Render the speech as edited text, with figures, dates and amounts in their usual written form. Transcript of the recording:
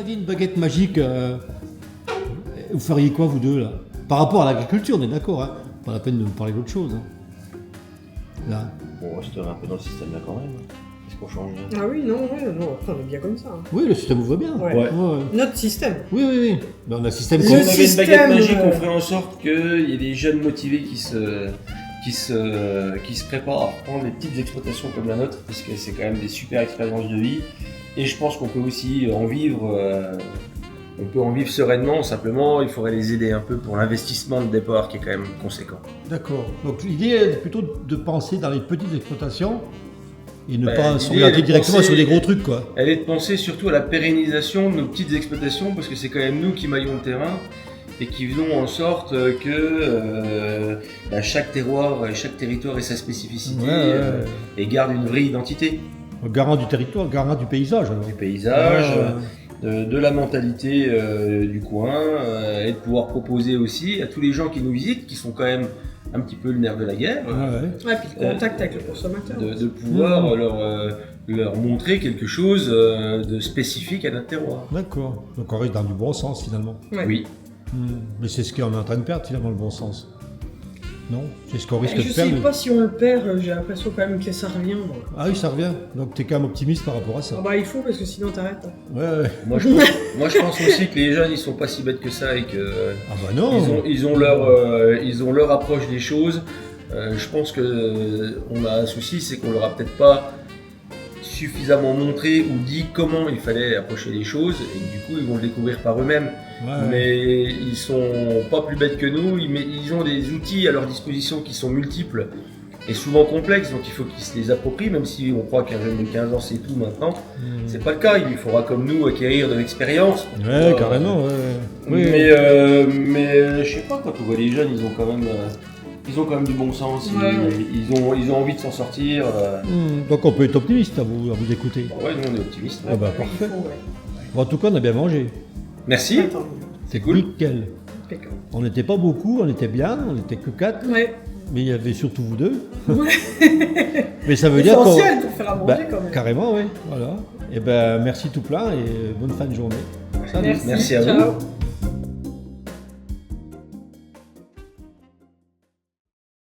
aviez une baguette magique, vous feriez quoi vous deux là? Par rapport à l'agriculture, on est d'accord, hein? Pas la peine de me parler d'autre chose. Hein. Là. Bon, on resterait un peu dans le système là quand même. Qu'est-ce qu'on change? Ah oui, non, après on est bien comme ça. Hein. Oui, le système vous va bien. Ouais. Ouais. Notre système. Oui. Ben, on a un système Le Si on avait une système, baguette magique, on ferait en sorte qu'il y ait des jeunes motivés qui se préparent à prendre des petites exploitations comme la nôtre, parce que c'est quand même des super expériences de vie. Et je pense qu'on peut aussi en vivre, on peut en vivre sereinement, simplement il faudrait les aider un peu pour l'investissement de départ qui est quand même conséquent. D'accord. Donc l'idée est plutôt de penser dans les petites exploitations et ne Ben, pas l'idée s'orienter est de directement penser- sur des gros trucs, quoi. Elle est de penser surtout à la pérennisation de nos petites exploitations, parce que c'est quand même nous qui maillons le terrain et qui faisons en sorte que chaque terroir, chaque territoire ait sa spécificité et garde une vraie identité. Garant du territoire, garant du paysage. Alors. Du paysage, Ouais. de la mentalité du coin, et de pouvoir proposer aussi à tous les gens qui nous visitent, qui sont quand même un petit peu le nerf de la guerre, Ouais, puis le contact avec le consommateur. de pouvoir leur montrer quelque chose de spécifique à notre terroir. D'accord. Donc on reste dans du bon sens finalement. Ouais. Oui. Mais c'est ce qu'on est en train de perdre finalement, le bon sens. Non? C'est ce qu'on risque Je de sais perdre. pas si on le perd, j'ai l'impression quand même que ça revient. Moi. Ah oui, ça revient. Donc t'es quand même optimiste par rapport à ça. Ah bah il faut parce que sinon t'arrêtes. Hein. Ouais. Moi je pense aussi que les jeunes ils sont pas si bêtes que ça et que Ah bah non. ils ont leur approche des choses. Je pense que on a un souci, c'est qu'on leur a peut-être pas suffisamment montré ou dit comment il fallait approcher les choses, et du coup ils vont le découvrir par eux-mêmes. Ouais. Mais ils sont pas plus bêtes que nous, ils ont des outils à leur disposition qui sont multiples et souvent complexes, donc il faut qu'ils se les approprient, même si on croit qu'un jeune de 15 ans c'est tout maintenant. C'est pas le cas, il lui faudra comme nous acquérir de l'expérience. Ouais, carrément, ouais. Oui. Mais je sais pas, quand on voit les jeunes, ils ont quand même du bon sens, Ouais. ils ont envie de s'en sortir. Donc on peut être optimiste à vous écouter. Ouais, nous on est optimistes. Ah bah Il parfait. faut, ouais. Bon, en tout cas, on a bien mangé. Merci, Attends, c'est cool. Nickel. impeccable. On n'était pas beaucoup, on était bien, on était que 4, Ouais. mais il y avait surtout vous deux. Ouais. Mais ça veut dire qu'on... Essentiel pour faire à manger Bah, quand même. carrément, oui. Voilà. Et ben merci tout plein et bonne fin de journée. Salut. Merci à vous. Ciao.